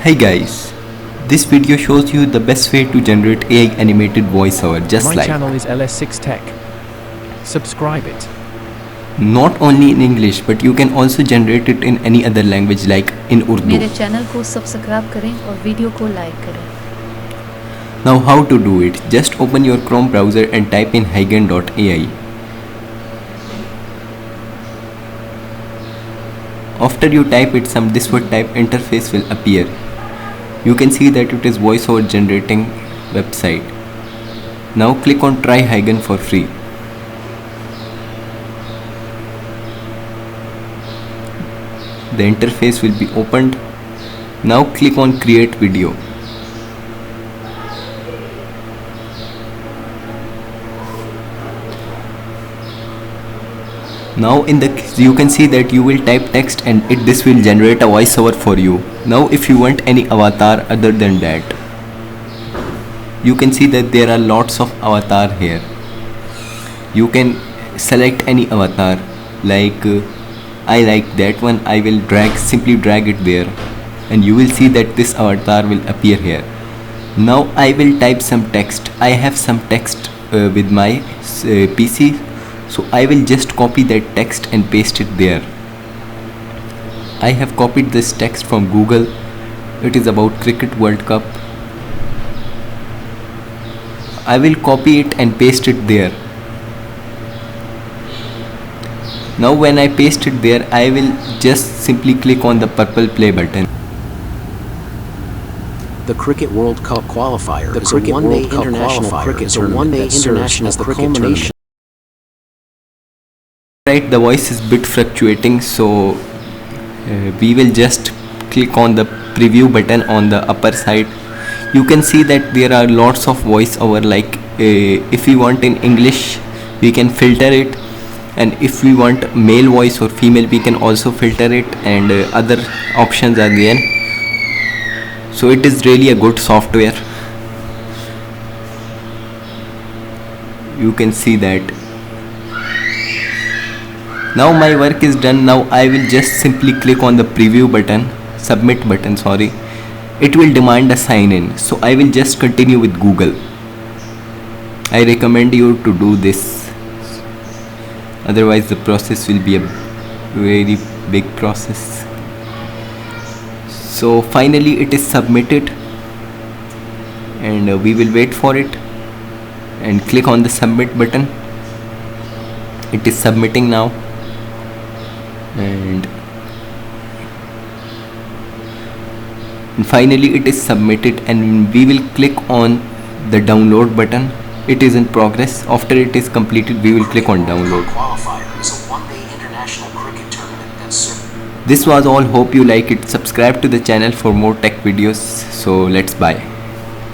Hey guys, this video shows you the best way to generate AI animated voiceover just My like. channel is LS6 Tech. Subscribe it. Not only in English but you can also generate it in any other language like in Urdu. मेरे channel को subscribe करें और video को like करें. Now how to do it? Just open your Chrome browser and type in Hygen.ai. After you type it, some this word type interface will appear. You can see that it is voiceover generating website. Now click on try Hygen for free. The interface will be opened. Now click on create video. Now you can see that you will type text and this will generate a voiceover for you. Now if you want any avatar other than that, you can see that there are lots of avatar here. You can select any avatar like I like that one. I will simply drag it there and you will see that this avatar will appear here. Now I will type some text. I have some text with my PC, so I will just copy that text and paste it there. I have copied this text from Google. It is about Cricket World Cup. I will copy it and paste it there. Now when I paste it there, I will just simply click on the purple play button. The Cricket World Cup qualifier is a one-day international cricket tournament that serves as the culmination. Right, the voice is bit fluctuating, so we will just click on the preview button on the upper side. You can see that there are lots of voiceover, like if we want in English we can filter it, and if we want male voice or female we can also filter it, and other options are there. So it is really a good software. You can see that. Now my work is done. Now I will just simply click on the preview button, submit button, sorry. It will demand a sign in, so I will just continue with Google. I recommend you to do this, otherwise the process will be a very big process. So finally it is submitted, and we will wait for it and click on the submit button. It is submitting now, and finally it is submitted, and we will click on the download button. It is in progress. After it is completed, we will click on download. This was all. Hope you like it. Subscribe to the channel for more tech videos. So let's bye.